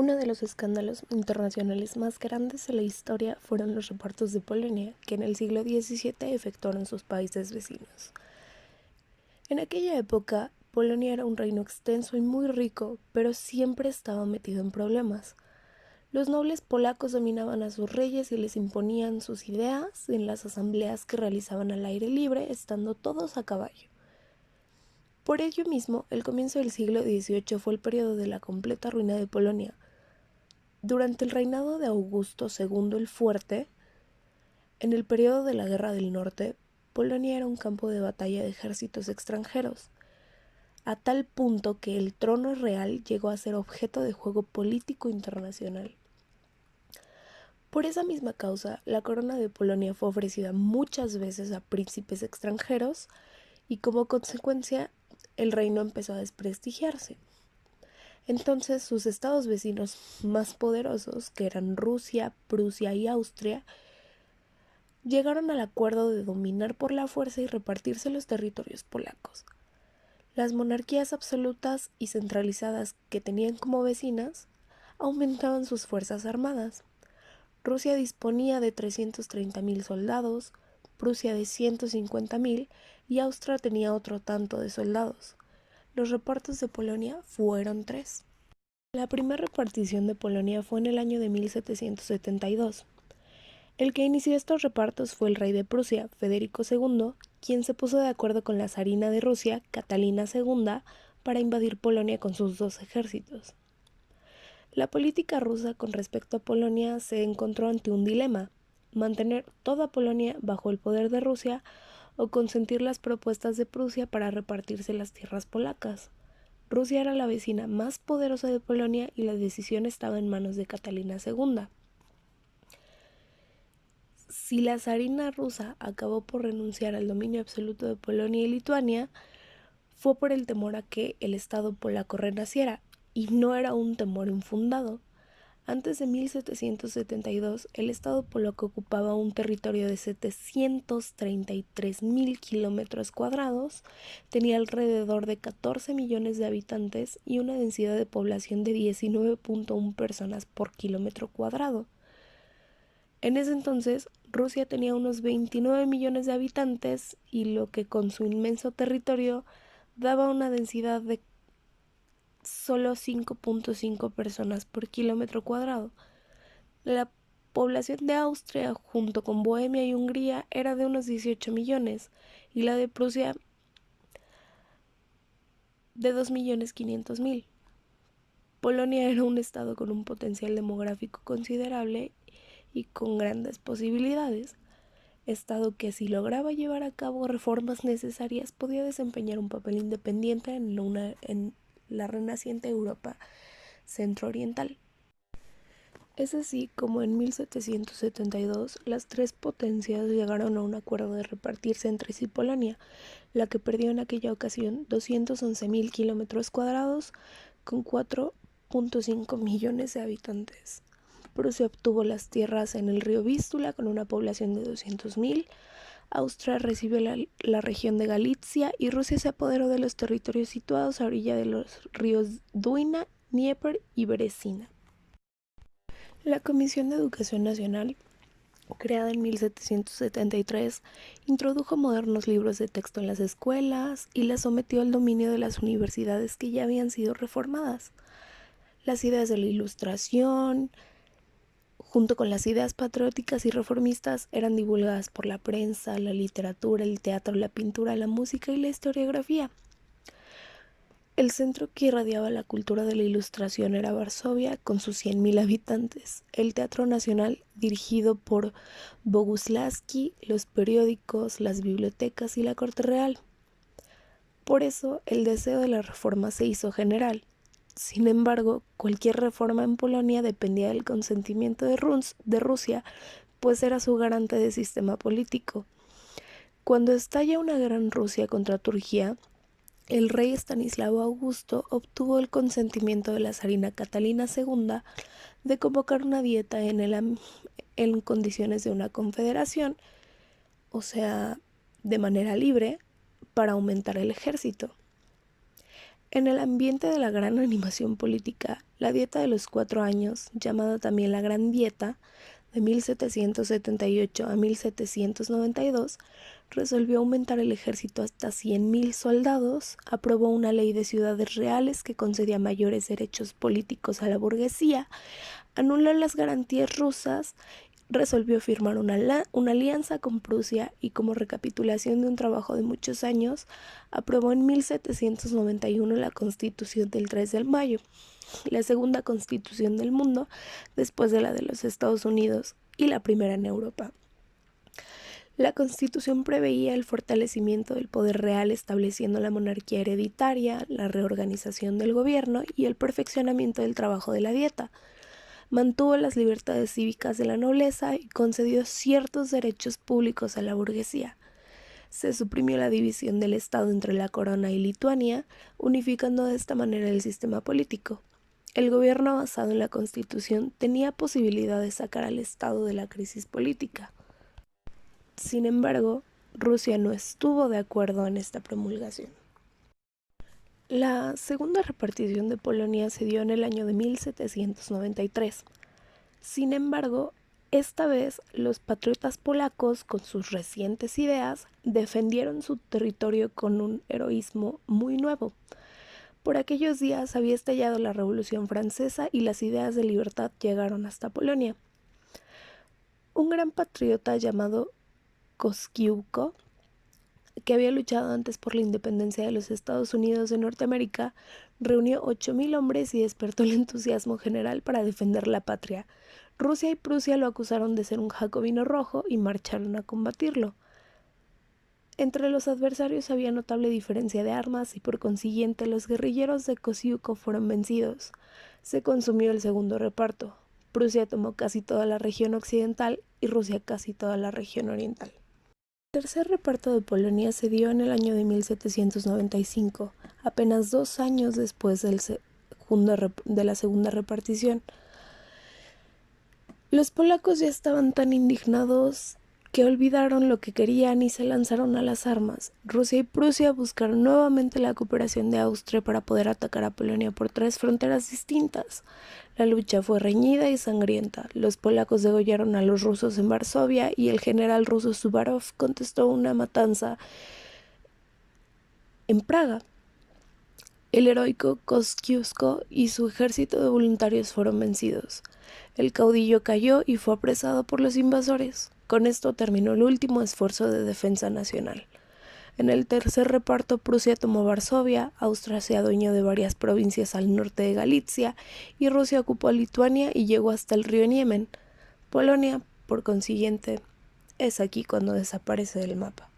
Uno de los escándalos internacionales más grandes de la historia fueron los repartos de Polonia, que en el siglo XVII efectuaron sus países vecinos. En aquella época, Polonia era un reino extenso y muy rico, pero siempre estaba metido en problemas. Los nobles polacos dominaban a sus reyes y les imponían sus ideas en las asambleas que realizaban al aire libre, estando todos a caballo. Por ello mismo, el comienzo del siglo XVIII fue el periodo de la completa ruina de Polonia. Durante el reinado de Augusto II el Fuerte, en el periodo de la Guerra del Norte, Polonia era un campo de batalla de ejércitos extranjeros, a tal punto que el trono real llegó a ser objeto de juego político internacional. Por esa misma causa, la corona de Polonia fue ofrecida muchas veces a príncipes extranjeros y como consecuencia el reino empezó a desprestigiarse. Entonces sus estados vecinos más poderosos, que eran Rusia, Prusia y Austria, llegaron al acuerdo de dominar por la fuerza y repartirse los territorios polacos. Las monarquías absolutas y centralizadas que tenían como vecinas aumentaban sus fuerzas armadas. Rusia disponía de 330.000 soldados, Prusia de 150.000 y Austria tenía otro tanto de soldados. Los repartos de Polonia fueron 3. La primera repartición de Polonia fue en el año de 1772. El que inició estos repartos fue el rey de Prusia, Federico II, quien se puso de acuerdo con la zarina de Rusia, Catalina II, para invadir Polonia con sus 2 ejércitos. La política rusa con respecto a Polonia se encontró ante un dilema: mantener toda Polonia bajo el poder de Rusia o consentir las propuestas de Prusia para repartirse las tierras polacas. Rusia era la vecina más poderosa de Polonia y la decisión estaba en manos de Catalina II. Si la zarina rusa acabó por renunciar al dominio absoluto de Polonia y Lituania, fue por el temor a que el Estado polaco renaciera, y no era un temor infundado. Antes de 1772, el Estado polaco ocupaba un territorio de 733.000 kilómetros cuadrados, tenía alrededor de 14 millones de habitantes y una densidad de población de 19.1 personas por kilómetro cuadrado. En ese entonces, Rusia tenía unos 29 millones de habitantes y lo que con su inmenso territorio daba una densidad de solo 5.5 personas por kilómetro cuadrado. La población de Austria, junto con Bohemia y Hungría, era de unos 18 millones y la de Prusia de 2.500.000. Polonia era un estado con un potencial demográfico considerable y con grandes posibilidades, estado que si lograba llevar a cabo reformas necesarias podía desempeñar un papel independiente en la renaciente Europa centrooriental. Es así como en 1772 las 3 potencias llegaron a un acuerdo de repartirse entre sí Polonia, la que perdió en aquella ocasión 211.000 kilómetros cuadrados con 4.5 millones de habitantes. Prusia obtuvo las tierras en el río Vístula con una población de 200.000, Austria recibió la región de Galicia y Rusia se apoderó de los territorios situados a orilla de los ríos Dwina, Dnieper y Beresina. La Comisión de Educación Nacional, creada en 1773, introdujo modernos libros de texto en las escuelas y las sometió al dominio de las universidades que ya habían sido reformadas. Las ideas de la Ilustración, junto con las ideas patrióticas y reformistas, eran divulgadas por la prensa, la literatura, el teatro, la pintura, la música y la historiografía. El centro que irradiaba la cultura de la Ilustración era Varsovia, con sus 100.000 habitantes, el Teatro Nacional, dirigido por Boguslavski, los periódicos, las bibliotecas y la corte real. Por eso, el deseo de la reforma se hizo general. Sin embargo, cualquier reforma en Polonia dependía del consentimiento de Rusia, pues era su garante de sistema político. Cuando estalla una guerra en Rusia contra Turquía, el rey Estanislao Augusto obtuvo el consentimiento de la zarina Catalina II de convocar una dieta en condiciones de una confederación, o sea, de manera libre, para aumentar el ejército. En el ambiente de la gran animación política La Dieta de los 4 años, llamada también la Gran Dieta, de 1778 a 1792, resolvió aumentar el ejército hasta 100.000 soldados, aprobó una ley de ciudades reales que concedía mayores derechos políticos a la burguesía, anuló las garantías rusas, resolvió firmar una alianza con Prusia y, como recapitulación de un trabajo de muchos años, aprobó en 1791 la Constitución del 3 de mayo, la segunda constitución del mundo después de la de los Estados Unidos y la primera en Europa. La Constitución preveía el fortalecimiento del poder real, estableciendo la monarquía hereditaria, la reorganización del gobierno y el perfeccionamiento del trabajo de la dieta. Mantuvo las libertades cívicas de la nobleza y concedió ciertos derechos públicos a la burguesía. Se suprimió la división del Estado entre la corona y Lituania, unificando de esta manera el sistema político. El gobierno basado en la Constitución tenía posibilidad de sacar al Estado de la crisis política. Sin embargo, Rusia no estuvo de acuerdo en esta promulgación. La segunda repartición de Polonia se dio en el año de 1793. Sin embargo, esta vez los patriotas polacos, con sus recientes ideas, defendieron su territorio con un heroísmo muy nuevo. Por aquellos días había estallado la Revolución Francesa y las ideas de libertad llegaron hasta Polonia. Un gran patriota llamado Kościuszko, que había luchado antes por la independencia de los Estados Unidos de Norteamérica, reunió 8.000 hombres y despertó el entusiasmo general para defender la patria. Rusia y Prusia lo acusaron de ser un jacobino rojo y marcharon a combatirlo. Entre los adversarios había notable diferencia de armas y por consiguiente los guerrilleros de Kościuszko fueron vencidos. Se consumió el segundo reparto. Prusia tomó casi toda la región occidental y Rusia casi toda la región oriental. El tercer reparto de Polonia se dio en el año de 1795, apenas 2 años después de la segunda repartición. Los polacos ya estaban tan indignados que olvidaron lo que querían y se lanzaron a las armas. Rusia y Prusia buscaron nuevamente la cooperación de Austria para poder atacar a Polonia por 3 fronteras distintas. La lucha fue reñida y sangrienta. Los polacos degollaron a los rusos en Varsovia y el general ruso Suvarov contestó una matanza en Praga. El heroico Kościuszko y su ejército de voluntarios fueron vencidos. El caudillo cayó y fue apresado por los invasores. Con esto terminó el último esfuerzo de defensa nacional. En el tercer reparto, Prusia tomó Varsovia, Austria se adueñó de varias provincias al norte de Galicia y Rusia ocupó Lituania y llegó hasta el río Niemen. Polonia, por consiguiente, es aquí cuando desaparece del mapa.